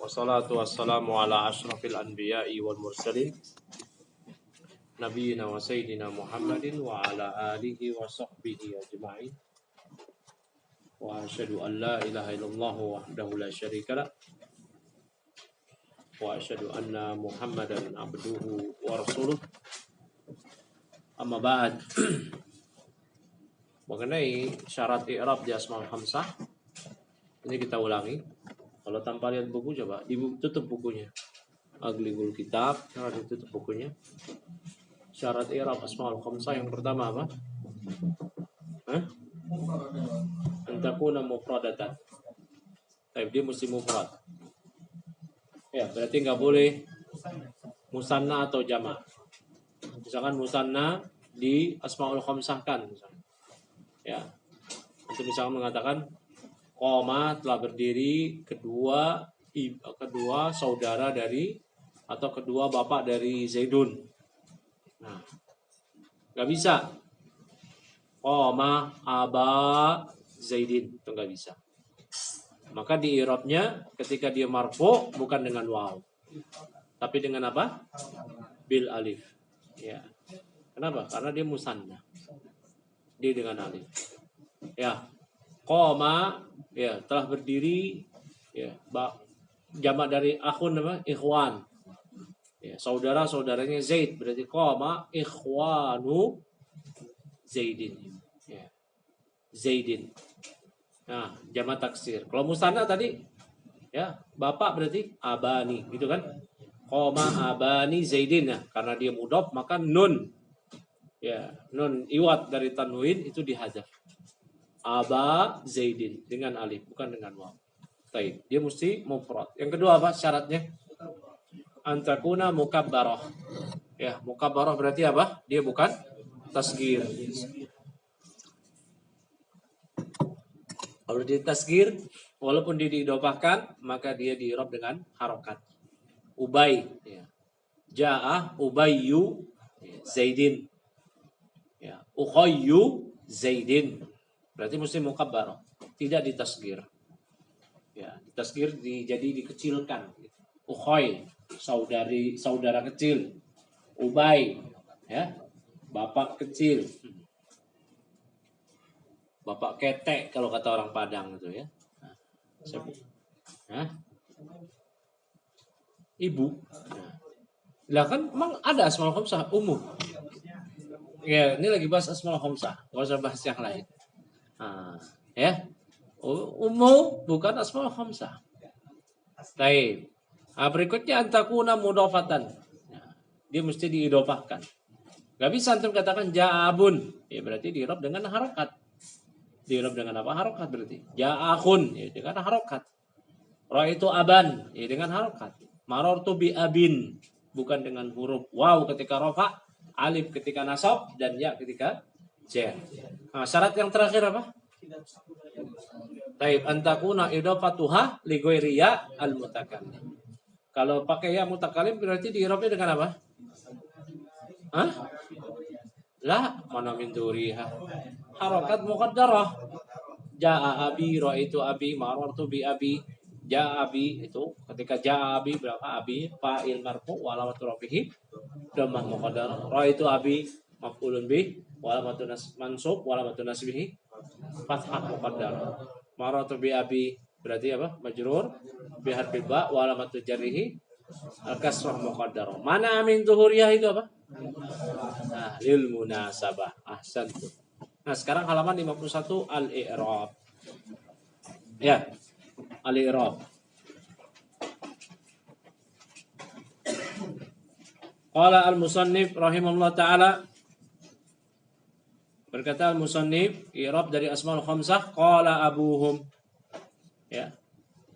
Wassalatu wassalamu ala ashrafil anbiya'i wal mursalin Nabiyyina wa sayyidina Muhammadin wa ala alihi wa sahbihi ajma'in. Wa asyhadu an la ilaha illallah wahdahu la syarika lah. Wa asyhadu anna Muhammadan abduhu wa rasuluh. Amma ba'd. Mengenai syarat i'rab di Asmaul Khamsah, ini kita ulangi. Kalau tanpa lihat buku, coba ditutup bukunya. Agligul kitab, ditutup bukunya. Syarat i'rab Asmaul Khamsah yang pertama apa? Antakuna mufradatan. Dia mesti mufrad. Ya, berarti nggak boleh musanna atau jama'. Misalkan musanna di Asmaul Khamsah kan, misalkan. Ya, untuk misalkan mengatakan qoma telah berdiri kedua saudara dari atau kedua bapak dari Zaidun. Nah, nggak bisa. Qoma aba Zaidin, itu nggak bisa. Maka di i'rabnya ketika dia marfu bukan dengan waw, tapi dengan apa? Bil alif. Ya. Kenapa? Karena dia musanna. Dia dengan alif. Ya. Qoma ya telah berdiri ya jamak dari akhun apa? Ikhwan. Ya, saudara-saudaranya Zaid, berarti qoma ikhwanu Zaidin. Ya. Zaidin. Nah, jamak taksir. Kalau musanna tadi ya, bapak berarti abani, gitu kan? Qoma abani Zaidin. Nah, karena dia mudhaf maka nun ya, nun iwat dari tanwin itu dihadzaf. Aba Zaidin dengan alif bukan dengan waw. Baik, dia mesti mufrad. Yang kedua apa syaratnya? Antakuna mukabbarah. Ya, mukabbarah berarti apa? Dia bukan tasghir. Kalau dia tasghir, walaupun dia diidhofahkan, maka dia di-i'rab dengan harokat. Ubay, ya. Ja'ah Ubayyu Zaidin. Ya, Ukhayyu Zaidin. Berarti mesti mukabbarah, tidak ditasghir. Ya, ditasghir jadi dikecilkan. Ukhay, saudara kecil. Ubay, ya, bapak kecil. Bapak ketek kalau kata orang Padang itu ya. Nah, ibu. Nah, lah kan memang ada Asmaul Khamsah umum. Ya, ini lagi bahas Asmaul Khamsah, enggak usah bahas yang lain. Nah, ya. Umum bukan Asmaul Khamsah. Baik. Nah, berikutnya antakuna mudhafatan. Nah, dia mesti diidhofahkan. Gak bisa antum katakan ja'abun. Ya berarti di'rab dengan harokat. Di'rab dengan apa? Harokat berarti. Ja'akhun, ya dengan harokat. Ra'aitu aban, ya dengan harokat. Marartu bi abin, bukan dengan huruf waw ketika rafa, alif ketika nasab, dan ya ketika jar. Nah, syarat yang terakhir apa? Taib antakuna idhofatuha li ghairiya al mutakallim. Kalau pakai ya mutakallim berarti di'rabnya dengan apa? Hah? La, mana min duriha. Harokat muqaddarah. Ja'a abi, ra'aitu abi, marartu bi abi. Ja'a abi itu ketika ja'a abi berapa? Abi fa'il marfu wa alamatu rafihi dhammah muqaddarah. Ra'aitu abi maf'ulun bih wa alamatu mansub wa alamatu nasbihi fathah muqaddarah. Marartu bi abi berarti apa? Majrur bi harfil ba wa alamatu jarrihi al-kasrah muqaddarah. Mana min zuhuriyah itu apa? Nah, lil munasabah. Ahsantu. Nah, sekarang halaman 51 al-i'rab. Ya. Al-i'rab. Qala al-musannif rahimahullah taala, berkata al-musannif i'rab dari Asmaul Khamsah qala abuhum. Ya.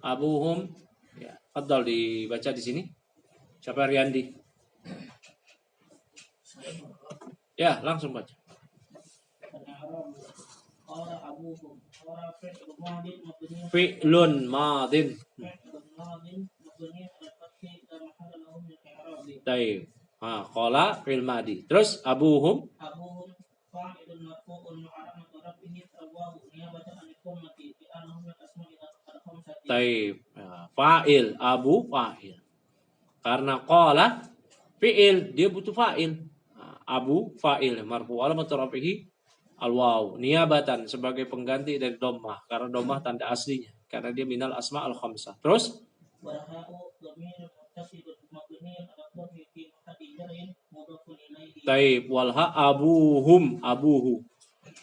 Abuhum. Ya, fadhal dibaca di sini. Siapa Riyandi? Ya, langsung baca. Fi'lun madin. Baik. Ah, qala fi'il madi. Terus abuhum. Taib. fa'il, abu fa'il. Karena qala fi'il, dia butuh fa'il. Abu fa'il, marfu alamat rafihi al-waw niyabatan, sebagai pengganti dari dhammah, karena dhammah tanda aslinya, karena dia minal asma al-khamsah. Terus taib walha abuhum, abuhu.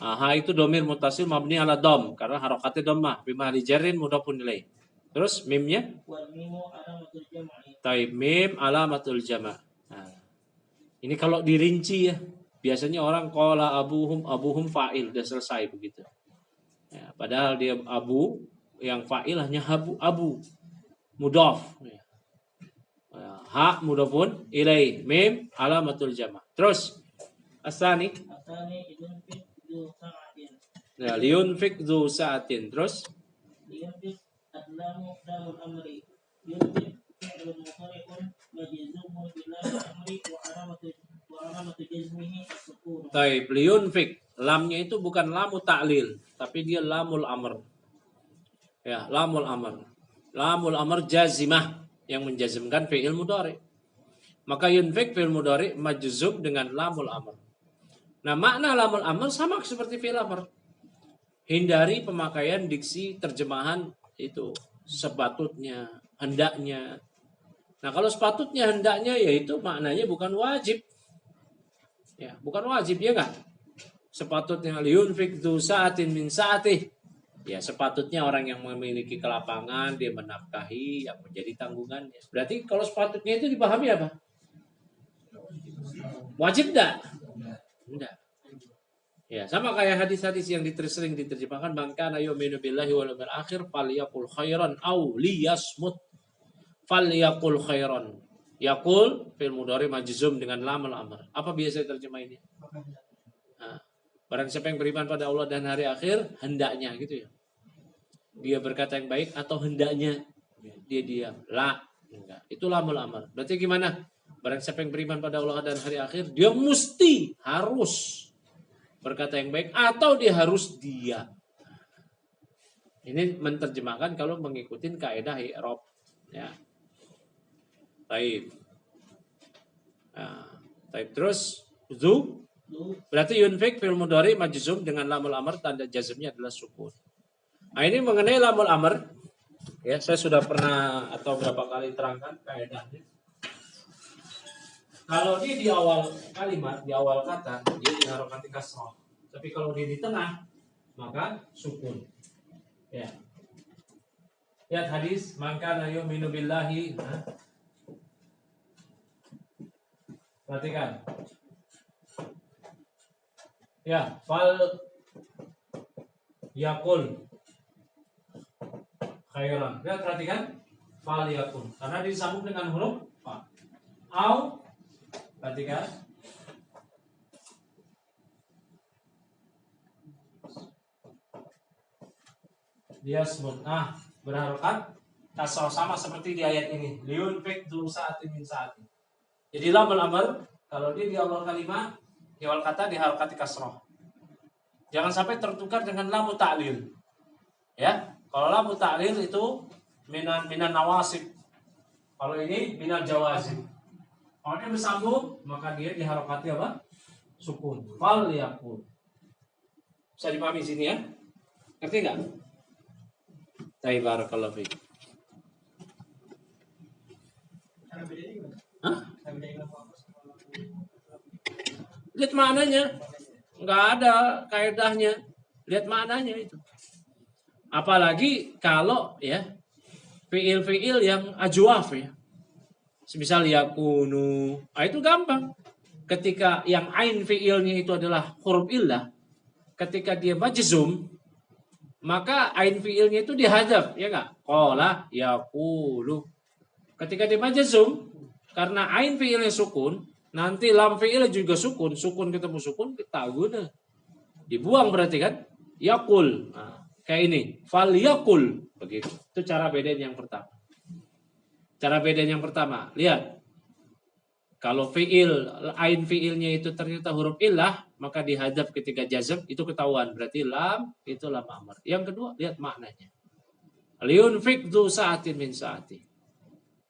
Ha itu domir mutasil mabni ala dom, karena harokatnya dhammah, bima dijarin mudhafun ilaih. Terus mimnya taib, mim alamatul jama'. Nah, ini kalau dirinci ya, biasanya orang qala abuhum, abuhum fa'il, udah selesai begitu. Ya, padahal dia abu, yang fa'il hanya abu mudhaf. Ya. Ha mudhafun ilaih, mim alamatul jama'. Terus asani ya, liyunfik dzu sa'atin. Terus liyunfik adlamu damul amri, yunfik fi'lun mudhari'un majzumun bil amri wa alamatu jazmihi as-sukun. Taib, liyunfik, lamnya itu bukan lamu ta'lil, tapi dia lamul amr. Ya, lamul amr. Lamul amr jazimah, yang menjazmkan fi'il mudhari. Maka yunfik fi'il mudhari majzum dengan lamul amr. Nah, makna lamul amr sama seperti fi'il amr. Hindari pemakaian diksi terjemahan itu sepatutnya, hendaknya. Nah, kalau sepatutnya, hendaknya, yaitu maknanya bukan wajib. Ya, bukan wajib, ya enggak? Sepatutnya liyunfik dzu sa'atin min sa'atih. Ya, sepatutnya orang yang memiliki kelapangan dia menafkahi yang menjadi tanggungannya. Berarti kalau sepatutnya itu dipahami apa? Wajib enggak? Enggak. Ya, sama kayak hadis-hadis yang sering diterjemahkan, man kana yu'minu billahi wal yawmil akhir falyaqul khairan aw liyasmut. Falyaqul khairan. Yaqul fi'il mudhari majzum dengan lamul amr. Apa biasa terjemahannya? Nah, barang siapa yang beriman pada Allah dan hari akhir, hendaknya gitu ya. Dia berkata yang baik, atau hendaknya dia diam. La, enggak. Itu lamul amr. Berarti gimana? Barang siapa yang beriman pada Allah dan hari akhir, dia mesti harus berkata yang baik, atau dia harus diam. Ini menerjemahkan kalau mengikuti kaidah i'rab, ya. Baik. Nah, baik. Terus zu berarti yunfik fil mudhari majzum dengan lamul amr, tanda jazmnya adalah sukun. Nah, ini mengenai lamul amr, ya, saya sudah pernah atau berapa kali terangkan kaidahnya. Kalau dia di awal kalimat, di awal kata, dia diharokati kasrah. Tapi kalau dia di tengah, maka sukun. Ya. Lihat hadis, man kana yu'minu billahi. Perhatikan. Ya, fal yakul khairan. Lihat, perhatikan. Fal yakul. Karena disambung dengan huruf fa. Au, perhatikan. Dia sebut. Nah, berharokat kasrah sama seperti di ayat ini. Liyunfik dzu sa'atin min sa'ati. Jadi lamul amr kalau dia di awal kalimat, di awal kata diharokati kasrah. Jangan sampai tertukar dengan lamu ta'lil. Ya, kalau lamu ta'lil itu minan nawasib. Kalau ini minal jawazib. Kalau dia bersambung, maka dia diharokati apa? Sukun. Fal yakun. Bisa dipahami sini ya? Ngerti enggak? Taib barakallahu fiik. Hah? Lihat maknanya. Enggak ada kaidahnya. Lihat maknanya itu. Apalagi kalau ya fiil-fiil yang ajwaf ya. Semisal yakunu. Ah, itu gampang. Ketika yang ain fiilnya itu adalah huruf illah, ketika dia majzum, maka ain fiilnya itu dihadzaf, ya enggak? Qala yaqulu. Ketika dia majzum, karena ain fiilnya sukun, nanti lam fiilnya juga sukun, sukun ketemu sukun, kita guna. Dibuang berarti kan? Yaqul. Nah, kayak ini, fal yaqul. Begitu. Itu cara bedain yang pertama. Cara bedain yang pertama, lihat. Kalau fiil, ain fiilnya itu ternyata huruf illah, maka dihadzaf ketika jazm, itu ketahuan. Berarti lam, itu lam amr. Yang kedua, lihat maknanya. Liyunfik dzu sa'atin min sa'ati.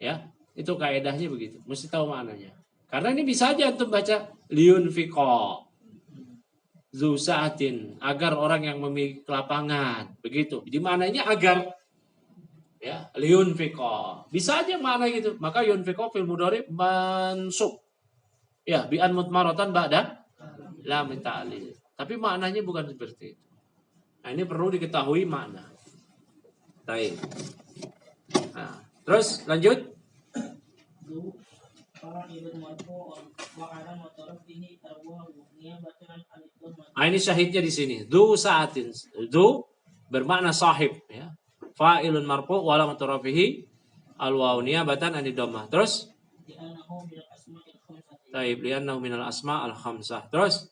Ya, itu kaidahnya begitu. Mesti tahu maknanya. Karena ini bisa aja antum baca liyunfiqa dzu sa'atin, agar orang yang memiliki lapangan. Begitu. Di maknanya agar, ya, liyunfiqa. Bisa aja makna gitu. Maka yunfiqa fil mudhari mansub. Ya, bi an mutmaratan ba'da lam ta'lil. Tapi maknanya bukan seperti itu. Nah, ini perlu diketahui makna. Baik. Nah, terus lanjut. Dzu fa'ilun marfu'un wa alamat rafihi al-wawu niyabatan 'anil dhammah. Nah, ini syahidnya di sini. Dzu sa'atin. Dzu bermakna sahib, ya. Fa'ilun marfu' wa alamat rafihi al-wawu niyabatan 'anil dhammah. Terus Li'annahu min al-asma'il khamsati. taib li'annahu minal asma' al-khamsah. Terus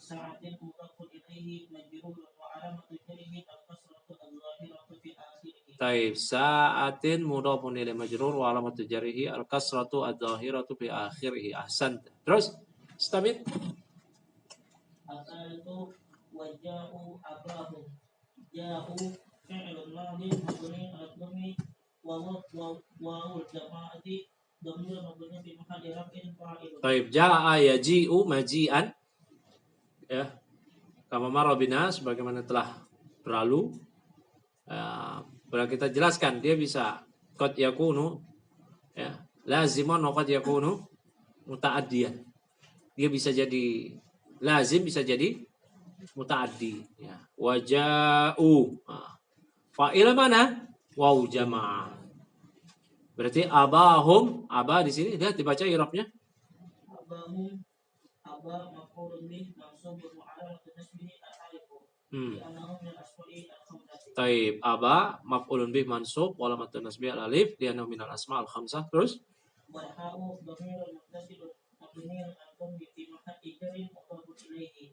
Sa'atin mudhafun ilaihi majrurun wa alamatu jarrihi al-kasratu adh-dhahiratu fi akhirih. taib sa'atin mudhafun ilaihi majrur wa alamatu jarrihi al-kasratu adh-dhahiratu fi akhirih. Ahsan. Terus istamid. Al-salatu wa ja'u abahum. Ja'u fi'lun madin mabni 'ala dhammi wa wawul jama'ati dhamir mabni fi mahalli raf'in fa'ilun. Taib ja'a yaji'u maji'an, ya, kama marra bina, sebagaimana telah berlalu. Bila kita jelaskan, dia bisa qad yakunu, ya, laziman wa qad yakunu muta'addiyan. Dia bisa jadi lazim, bisa jadi muta'addi, ya. Waja'u. Fa'il mana? Waw jama'ah. Berarti abahum, aba di sini lihat dibaca i'rabnya. Abahum aba maf'ulun bih mansubun wa 'alamatun nasbihi al-alif. Li'annahu min al-asma'i al-khamsati. Taib aba maf'ulun bih mansub wa alamatun nasbihi al-alif li'annahu min al-asma' al-khamsah. Terus Wal ha'u dhamirun muttasilun mabniun 'ala dhammi fi mahalli jarrin mudhafun ilaihi.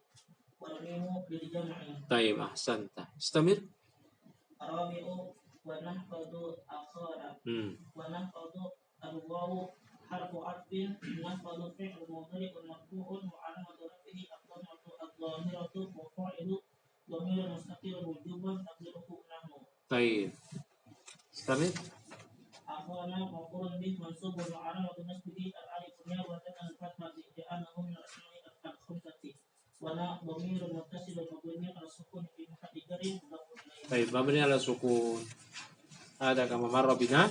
Wal mimu lil jam'i. taib ahsanta. Istamir. Arabi'u wa nahfadhu akhara. Wa nahfadhu al-wawu harfu atfin nahfadhu fi'l mudhari'un marfu'un wa 'alamatu rafihi ad-dhammatu adh-dhahiratu wa fa'ilu dhamirun mustaqilun wujuban taqdiruhu nahnu. Taib. Istamir. Akhwana maf'ulun bih mansubun wa 'alamatu nasbihi al-alif niyabatan 'an al-fathati li'annahu min al-asma'i al-khamsati. Wa la dhamirun muttasilun mabniun 'ala sukun fi mahalli jarrin mudhafun ilaihi. Taib mabni ala sukun. Ada kama marra bina.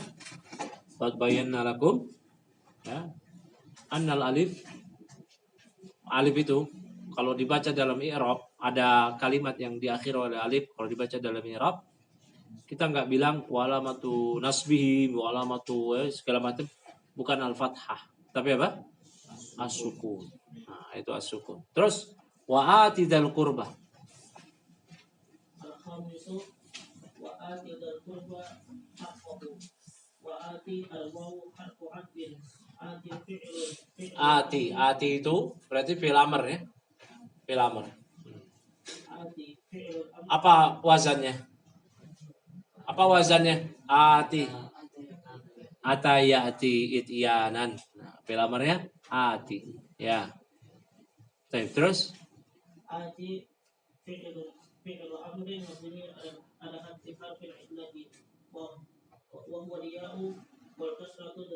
Qad bayyana lakum, ya, annal alif. Alif itu kalau dibaca dalam i'rab ada kalimat yang diakhiri oleh alif. Kalau dibaca dalam i'rab kita nggak bilang walamatu nasbihi, walamatu segala macam, bukan al-fathah, tapi apa? As-sukun. Nah, itu as-sukun. Terus wa atidal qurbah. Al-khamisu wa ati dzal qurba haqqahu. Wa ati al-wawu harfu 'atfin. Ati fi'lun. Ati itu berarti fi'il amr, ya. Fi'il amr. Ati fi'lun amr. Apa wazannya? Apa wazannya? Ati. Atayati ityanan. Nah, fi'il amrnya ati, ya. Terus Ati fi'lu amrin mabni ala hadfi harfil illati wa huwa riya'u wal kasratu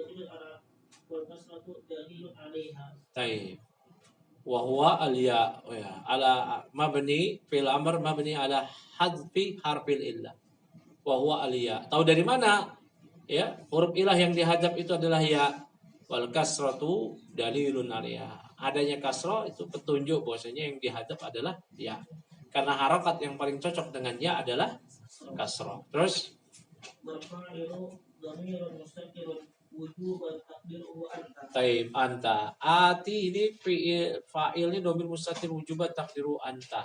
dalilun 'alaiha. taib. Wa huwa al-ya, ya, ala mabni fi'il amr mabni ala hadfi harfil illah. Wa huwa al-ya. Tahu dari mana? Ya, huruf ilah yang dihadap itu adalah ya. Wal kasratu dalilun 'alaiha. Adanya kasrah itu petunjuk bahwasanya yang dihadap adalah ya. Karena harakat yang paling cocok dengan ya adalah kasrah. Terus Wal fa'ilu dhamirun mustaqirun wujuban taqdiruhu anta. taib anta. Ati ini fa'ilnya dhamir mustatir wujuban taqdiru anta.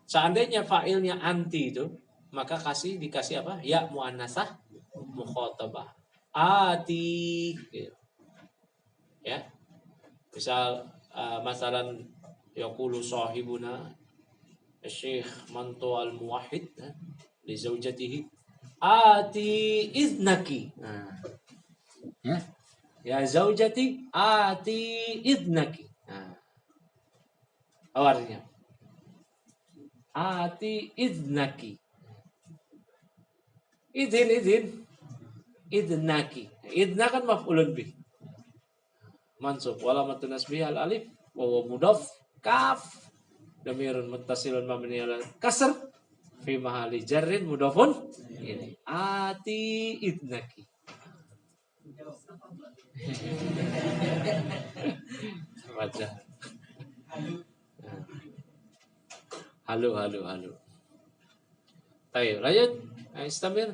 Seandainya fa'ilnya anti itu, maka dikasih apa? Ya muannasah mukhatabah. Ati. Gitu. Ya. Misal masalan yaqulu sahibuna Syekh Manto al-Muwahhid li zaujatihi ati idnaki. Nah. Ya. Ya zaujati ati idnaki. Nah. Apa artinya? Ati idnaki. Idin. Idnaki. Idna kan maf'ulun bih. Mansub. Walamatun nasbihi al-alif. Wa huwa mudaf. Kaf. Damirun muttasilun mabni ala kasr. Fi mahali jarrin mudafun. Ini. Ati idnaki. Baca. Halo. Baik, lanjut. Istamir.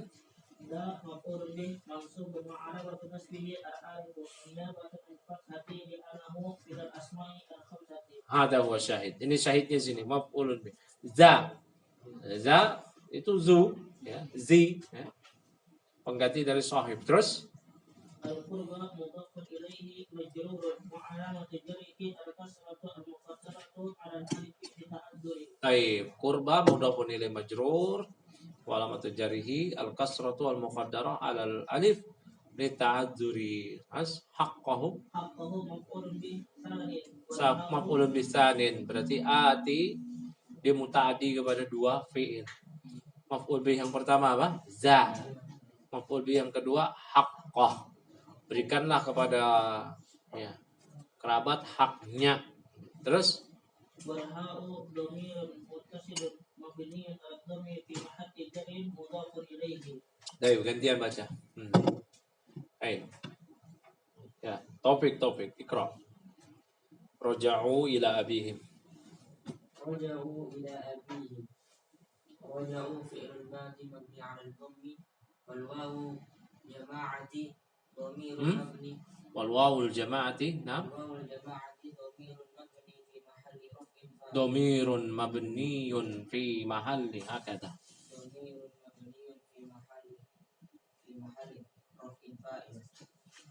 ذا مفعول به منصوب وعلامة نصبه الألف نيابة عن الفتحة لأنه من الأسماء الخمسة. Hada huwa syahid. Ini syahidnya sini. Maf'ulun bih. Za itu zu, ya. Zi, ya. Pengganti dari sahib. Terus القربى مضاف إليه مجرور وعلامة جره الكسرة المقدرة على الألف لتأثر. taib kurba mudhafun ilaihi majrur wa alamatu jarihi al kasratu al muqaddarah ala al alif li ta'adzuri haqqahu حقه مفعول به ثاني maf'ulun bisanin berarti ati dia mutaaddi kepada dua fi'il. Maf'ul bih yang pertama apa? Za. Maf'ul bih yang kedua haqqah. Berikanlah kepada ya, kerabat haknya. Terus والهاء ضمير متصل مبني على الضم في محل جر مضاف إليه. Ayo gantian baca. Ayo. Ya, topik ikra. Raja'u ila abihim. رجعوا إلى أبيهم. رجعوا فعل الماضي مبني على الضم والواو جماعة ضمير مبني Wal wawul jama'ati nam والواو الجماعة ضمير مبني في محل رفع فاعل. dhamirun mabniyun fi mahalli hakada. ضمير مبني في محل رفع فاعل.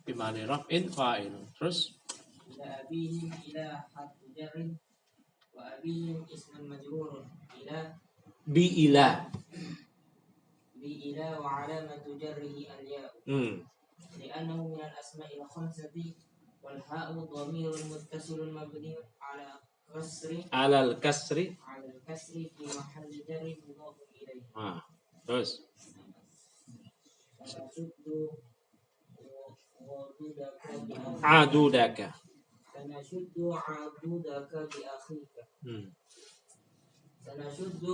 Fi mahalli raf'in fa'ilun. Terus إلى أبيهم إلى حرف جر وأبيهم اسم مجرور إلى bi ila. بإلى وعلامة جره الياء لأنه من الأسماء الخمسة والهاء ضمير متصل مبني على Alal kasri. الكسر في محل جر مضاف إليه. Terus سنشد عضدك adudaka. سنشد عضدك بأخيك. سنشد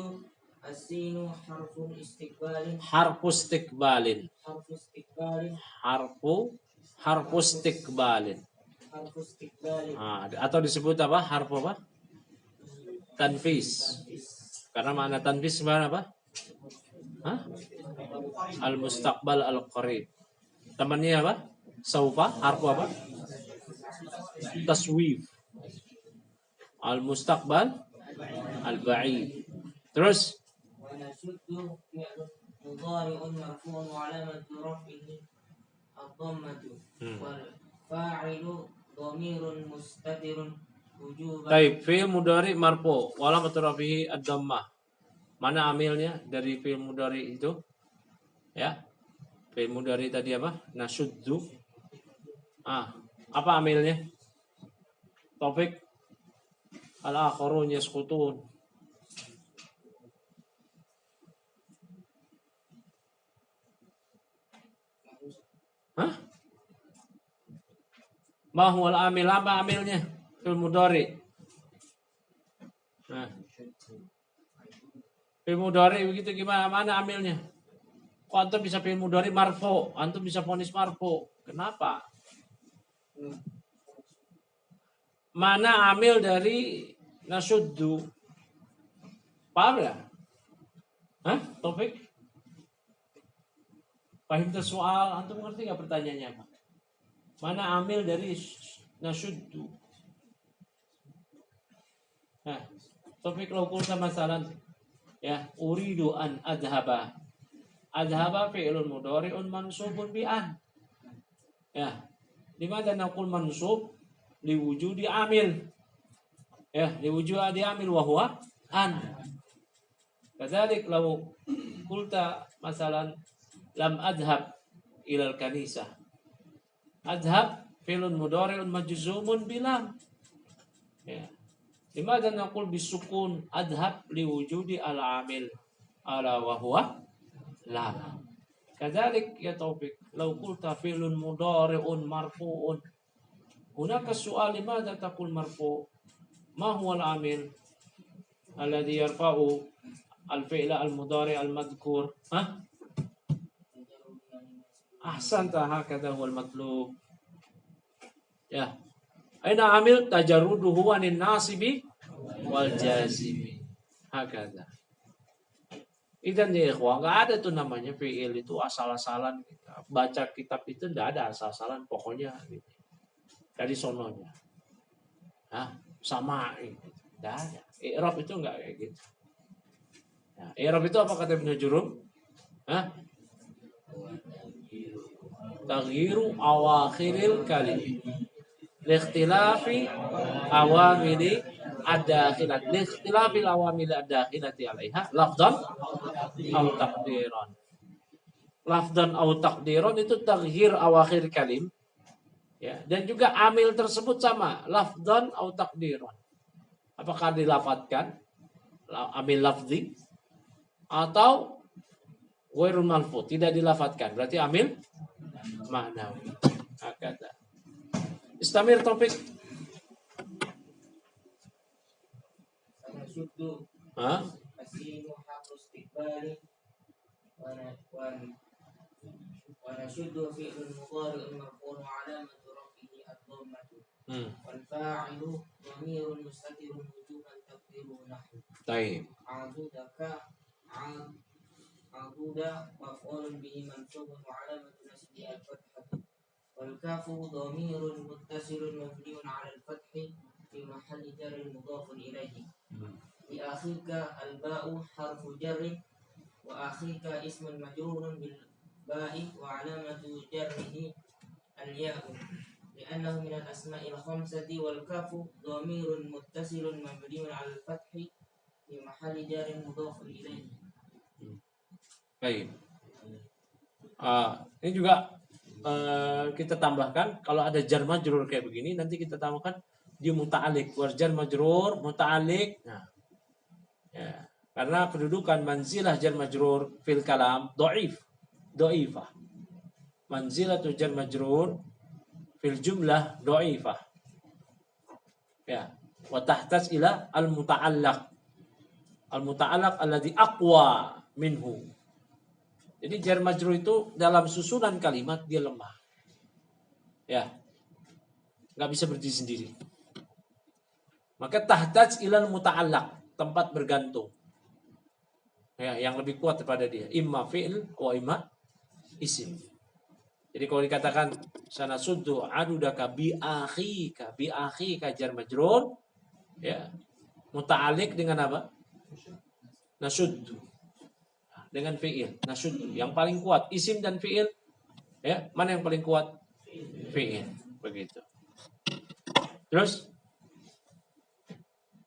السين حرف استقبال. Harfu istiqbalin. حرف استقبال. Harfu istiqbalin. حرف استقبال. Atau disebut apa? Harfu apa? Tanfis. Karena makna tanfis sebenarnya apa? Al-mustaqbal al-qarib. Temannya apa? Saufa. Harfu apa? Taswif. Al-mustaqbal al-ba'id. Terus ونشد فعل مضارع مرفوع وعلامة رفعه الضمة والفاعل ضمير مستتر وجوبا. Taib, fi'il mudhari marfu, walamat rafihi ad-dhammah. Mana amilnya dari fi'il mudhari itu? Ya. Fi'il mudhari tadi apa? Nasyuddu. Apa amilnya? Taufik. Al-akharun yasqutun. Mahwal amil, apa amilnya? Fi'il mudhari. Fi'il mudhari begitu gimana? Mana amilnya? Kok antum bisa fi'il mudhari marfu? Antum bisa vonis marfu. Kenapa? Mana amil dari nasyuddu? Paham ya? Topik? Paham soal? Antum ngerti nggak pertanyaannya apa? Mana amil dari nasyuddu? Topik laukul sama salan. Ya, uridu an adhaba. Adhaba fi'lun mudhari'un mansubun bi an. Ya. Limadha naqul mansub? Liwujudi amil. Ya, liwujudi amil wa huwa an. Kadzalik law qulta masalan lam adhab ila al-kanisah. Adhab fi'lun mudhari'un majzumun bilam. Ya. Limadha naqul bisukun adhab liwujudi al-amil ala wa huwa lam. كذلك يا توفيق لو قلت فعل مضارع مرفوع هناك السؤال لماذا تقول مرفوع؟ ما هو العامل الذي يرفع الفعل المضارع المذكور؟ ها؟ أحسنت، هكذا هو المطلوب. يا أين عامل تجرده عن الناصب والجازم هكذا. Idan ya ikhwah, nggak ada tuh namanya fi'il itu asal-asalan. Baca kitab itu nggak ada asal-asalan, pokoknya gitu. Dari sononya. Hah? Sama gitu. Nggak ada. I'rab itu nggak kayak gitu. Nah, i'rab itu apa kata Ibnu Jurum? Hah? Taghyiru awakhiril kalim. Likhtilafi awamili ad-dakhilat. Likhtilafi awamili ad-dakhilati 'alaiha lafdhan aw taqdiran. Lafdhan aw taqdiran itu taghyir awakhir kalim. Ya, dan juga amil tersebut sama, lafdhan aw taqdiran. Apakah dilafatkan amil lafzi atau ghairul malfuz, tidak dilafatkan, berarti amil ma'nawi. Hakata. Istamir topik. Syuddu Hah? asimu harfu istiqbali wa nashuddu fi'lun mudhari'un marfu'un wa 'alamatu rafihi ad-dhammatu wal fa'ilu dhamirun mustatirun wujuban taqdiruhu nahwu. Baik. Aduda maf'ulun bihi mansubun wa 'alamatu nasbihi al-fathatu wal kafu dhamirun muttasilun mabniun 'ala al-fathi fi mahalli jarrin mudhafun ilayhi. Di akhirka al-ba'u harfu jarri wa akhirka ismun majrurun bil ba'i wa 'alamatu jarrihi al-ya'u li'annahu min al-asma'il khamsati wal kafu dhamirun muttasilun mabniun 'ala al-fathi fi mahalli jarrin mudhafun ilayhi. Baik. Ini juga kita tambahkan kalau ada jar majrur kayak begini nanti kita tambahkan di muta'alliq, jar majrur muta'alliq. Nah, ya, karena kedudukan manzilah jar majrur fil kalam dhaifah. Manzilatu jar majrur fil jumlah dhaifah. Ya, wa tahtaj ila al muta'allaq. Al muta'allaq alladhi aqwa minhu. Jadi jar majrur itu dalam susunan kalimat dia lemah. Ya. Nggak bisa berdiri sendiri. Maka tahtaj ilal muta'allaq, tempat bergantung. Ya, yang lebih kuat daripada dia. Imma fi'il wa imma isim. Jadi kalau dikatakan sana suddu adudaka bi akhika jar majrur, ya. Muta'alliq dengan apa? Nasuddu. Dengan fi'il, nasuddu, yang paling kuat isim dan fi'il, ya, mana yang paling kuat? Fi'il, begitu. Terus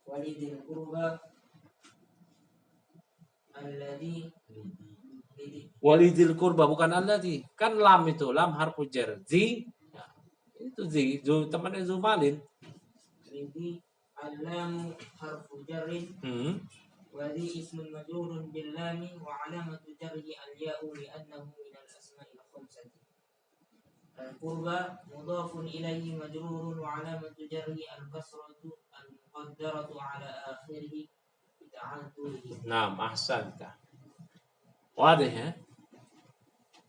walidil qurba alladhi walidil qurba bukan alladhi, kan lam itu, lam harfu jar, zi, ya, itu zi, temannya zumalin. Jadi alam harfu jarrin وذي اسم مجرور باللام وعلامة جره الياء لأنه من الأسماء الخمسة. القربى مضاف إليه مجرور وعلامة جره الكسرة المقدرة على آخره بتعذره. نعم أحسنت. واضح ya?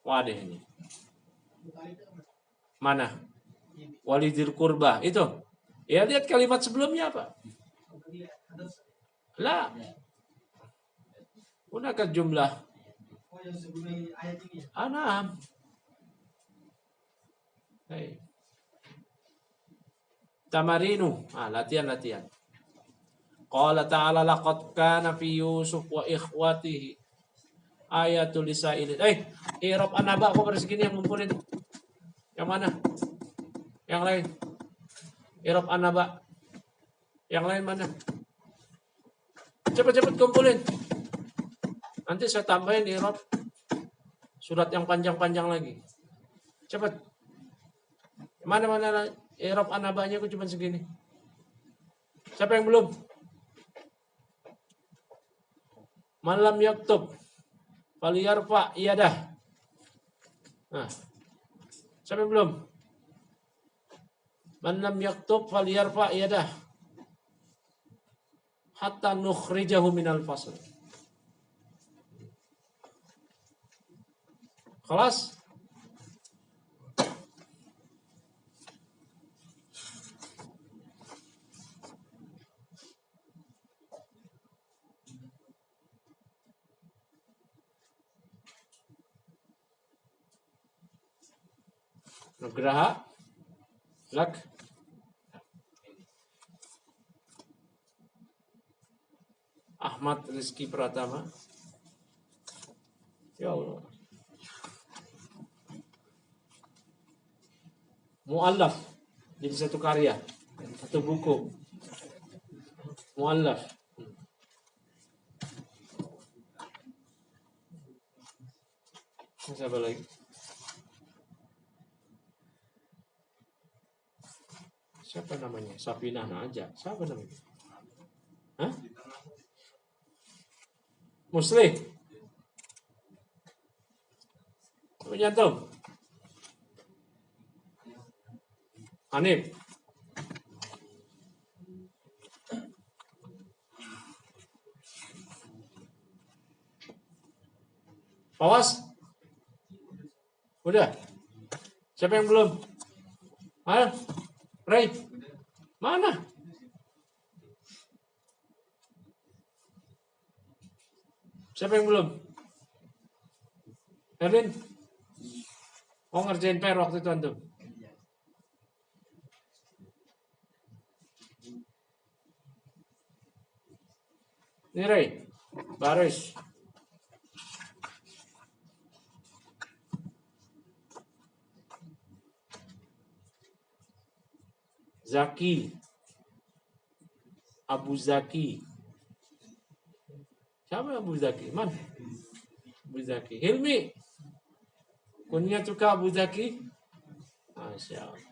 Wadah ini. Mana? Walidil qurba itu. Ya lihat kalimat sebelumnya apa? Lah. Gunakan jumlah. Anam. Hey. Tamarinu. Latihan. Qala ta'ala laqad kana fi Yusuf wa ikhwatihi ayatul lisailin. I'rab anaba kok pada segini yang ngumpulin. Yang mana? Yang lain. I'rab anaba. Yang lain mana? Cepat-cepat kumpulin. Nanti saya tambahin i'rab surat yang panjang-panjang lagi. Cepat. Mana-mana i'rab anabanya aku cuma segini. Siapa yang belum? Malam yaktub. Faliyarfa iyadah. Nah, sampai belum? Man lam yaktub falyarfa yadah hatta nukhrijahu minal fasl. Kelas? Nugraha? Lak? Ahmad Rizky Pratama. Ya Allah. Mu'allaf. Jadi satu karya. Satu buku. Mu'allaf. Siapa lagi? Siapa namanya? Safinah aja. Siapa namanya? Hah? Muslim. Punya tuh. Hanif. Awas. Udah. Siapa yang belum? Ayo. Ray. Mana? Siapa yang belum? Erwin? Oh ngerjain PR waktu itu antum. Ini Ray. Baris. Zaki. Abu Zaki. Siapa Abu Zaki? Man? Abu Zaki. Hilmi. Kunyatukah Abu Zaki? Masya Allah.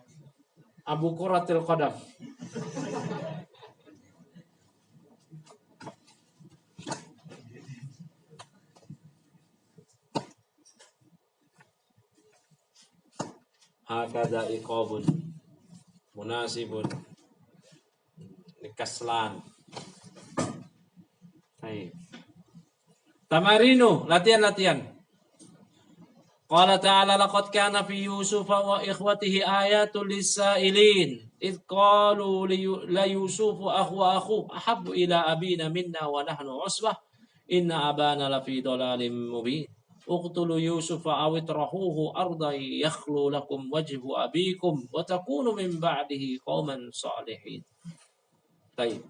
Abu Quratil Qadam. Hakada iqabun munasibun nikaslan. Baik. Tamarinu, latihan. Qala ta'ala laqad kana fi Yusuf wa ikhwatihi ayatul lisailin id qalu la Yusuf akhu ahabbu ila abina minna wa nahnu usbah inna abana lafi dhalalin mubin. Uqtulu Yusufa aw itrahuhu ardan yakhlu lakum wajhu abikum wa takunu min ba'dihi qauman salihin. Baik.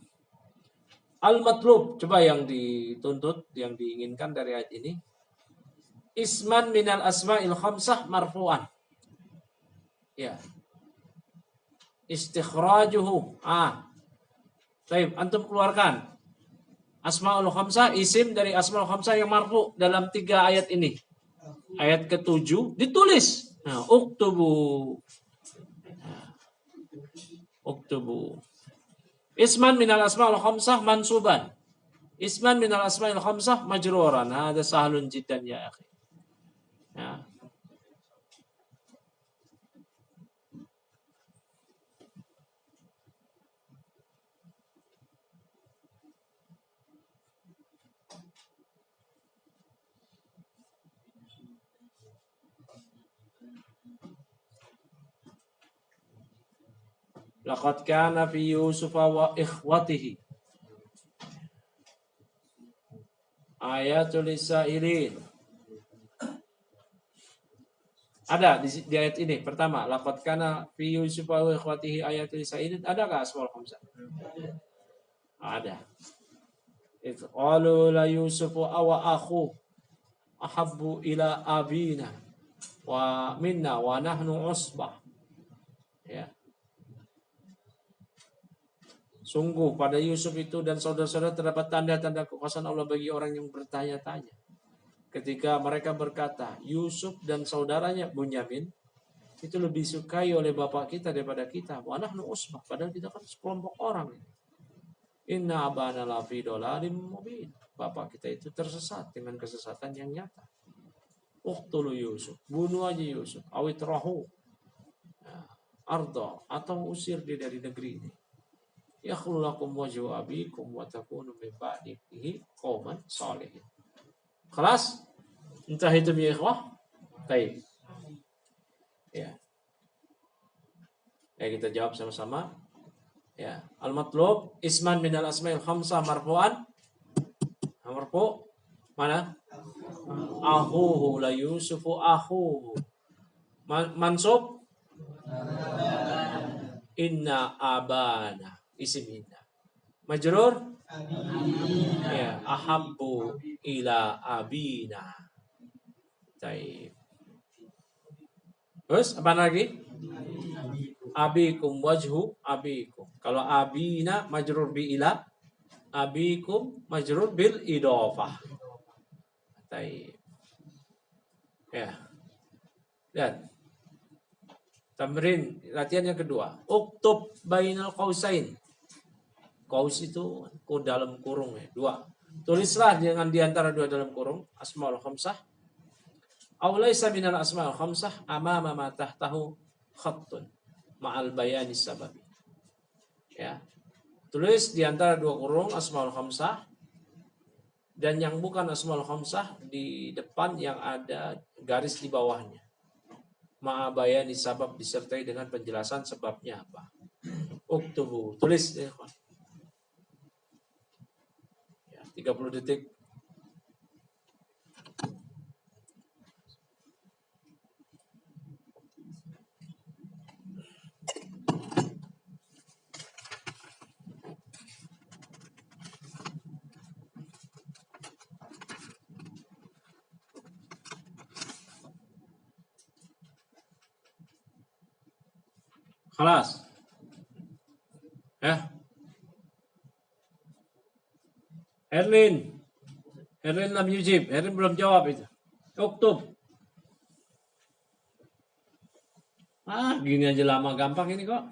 Al-matlub, coba yang dituntut, yang diinginkan dari ayat ini. Isman minal asma'il khamsah marfu'an. Ya. Istikhrajuhu. Baik, antum keluarkan. Asma'ul khamsah, isim dari asma'ul khamsah yang marfu dalam 3 ayat ini. Ayat ke-7 ditulis. Nah, uktubu. Uktubu. Isman minal asma'ul khamsah mansuban. Isman minal asma'il khamsah majruran. Hada sahlun jiddan ya akhi. Ya. Laqad kana fi Yusuf wa ikhwatihi ayatul lisailin. Ada di ayat ini. Pertama, laqad kana fi Yusuf wa ikhwatihi ayatul lisailin. Adakah asmaul khamsah? Ada. Idh qalu la Yusuf wa akhu ahabbu ila abina wa minna wa nahnu usbah. Ya. Sungguh pada Yusuf itu dan saudara-saudara terdapat tanda-tanda kekuasaan Allah bagi orang yang bertanya-tanya. Ketika mereka berkata, Yusuf dan saudaranya Bunyamin itu lebih sukai oleh bapak kita daripada kita. Wa nahnu usbah, padahal kita kan sekelompok orang. Inna abana lafi dhalalim mubin. Bapak kita itu tersesat dengan kesesatan yang nyata. Uqtulu Yusuf, bunuh aja Yusuf, awitrahu, arda, atau usir dia dari negeri ini. Yakhlu lakum wajhu abikum wa takunu min ba'dihi qauman salihin. Kelas? Entah itu ya ikhwah? Baik. Ya. Ya, kita jawab sama-sama. Ya, al-matlub isman min al-asma'il khamsah marfu'an. Marfu' mana? Akhuhu la Yusufu akhuhu. Mansub inna abana, isim inna. Majrur ya, ahabbu ila abina. Baik. Terus apa lagi? Abikum wajhu abikum. Kalau abina majrur bi ila, abikum majrur bil idofah. Baik. Ya. Lihat. Tamrin latihan yang kedua. Uktub bainal qausain. Qaus itu dalam kurung ya, dua. Tulislah dengan di antara dua dalam kurung asmaul khamsah. Aw laisa minal asmaul khamsah amama ma tahtahu khattun ma'al bayani sababi. Ya. Tulis di antara dua kurung asmaul khamsah dan yang bukan asmaul khamsah di depan yang ada garis di bawahnya. Ma'a bayani sabab disertai dengan penjelasan sebabnya apa. Uktubu, tulis ya. 30 detik. Khalas. Ya. Erlin lam yujib. Erlin belum jawab itu. Uktub. Gini aja lama, gampang ini kok.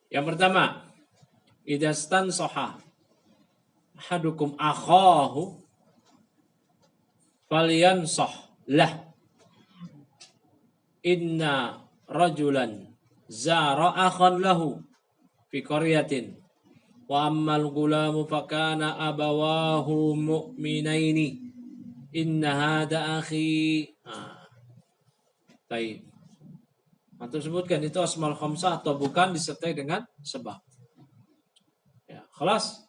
Yang pertama, idastan soha hadukum akhahu falyansoh lah inna rajulan zara akhan lahu fi qaryatin wa ammal gulamu fakana abawahu mu'minaini inna hada akhi. Baik. Antum sebutkan itu asmaul khamsah atau bukan disertai dengan sebab. Ya, khalas.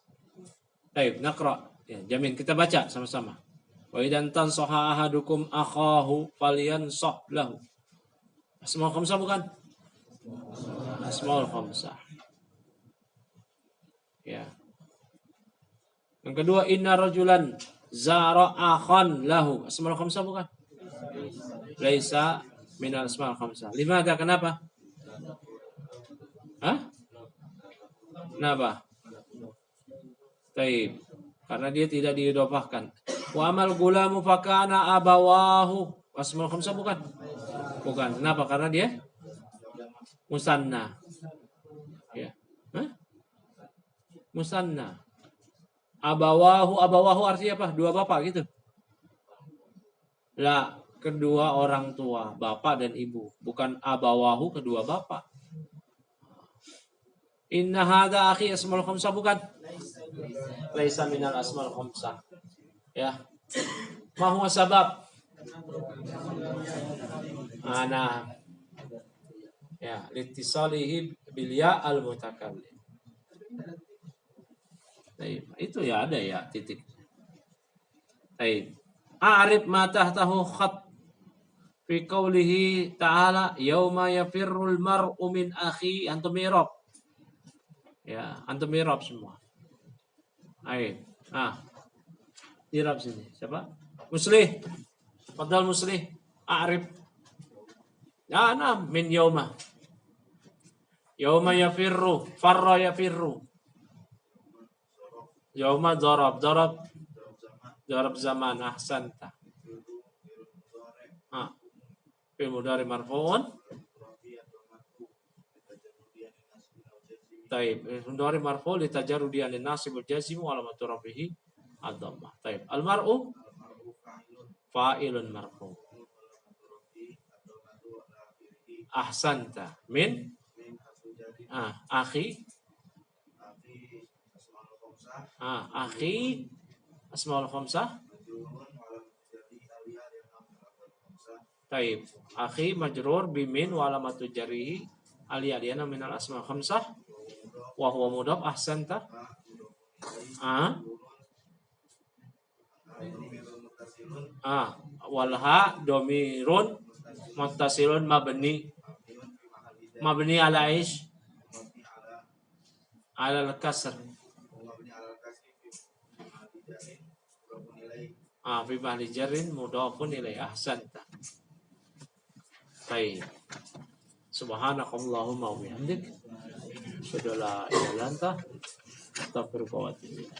Baik, naqra. Ya, jamin kita baca sama-sama. Wa idan tansaha ahadukum akhahu falyansah lahu. Asmaul khamsah bukan? Asmaul khamsah. Ya. Yang kedua, inna rajulan zara akhan lahu. Asmaul khamsah bukan? Laisa minal asmaul khamsah. Limada, kenapa? Kenapa? Taib. Karena dia tidak diidofahkan. Wa amal gulamu fakana abawahu. Asmaul khamsah bukan? Bukan. Kenapa? Karena dia musanna. Ya. Musanna. Abawahu artinya apa? Dua bapak gitu. La, kedua orang tua, bapak dan ibu, bukan abawahu kedua bapak. Inna hada akhi asmaul khamsah bukan? Laisa minal asmaul khamsah. Ya. Ma huwa sabab? Ana. Ya, litisalihi bil ya al mutakallim. Baik, itu ya ada ya titik. Baik. A'rif ma tahtahu khat fi qoulihi ta'ala yauma yafirrul mar'u min akhi. Antum i'rab. Ya, antum i'rab semua. Baik. I'rab sini. Siapa? Muslih. Fadhal Muslih. A'rif. Ya, nah, min yauma. Yauma yafirru, farra yafirru. Yauma darab, darab zaman, ahsanta. Ah, fi'il mudhari marfu'un. Taib, mudhari marfu' li tajarrudi an nasib wal jazm wa alamatu rafihi ad-dhammah. Taib. Al-mar'u fa'ilun marfu'. Ahsanta min akhi akhi asmaul khamsah. Taib. Akhi majrur bimin wa alamatu jarrihi aliyadiyana min al asmaul khamsah wa huwa mudhaf. Ahsanta. Walha domirun muttasilun mabni ala ish ala al-kasr fi mahli jarrin mudhafun ilaihi. Ahsanta. Baik. Subhanakallahumma wa bihamdik asyhadu an la ilaha illa anta astaghfiruka wa atubu ilaik.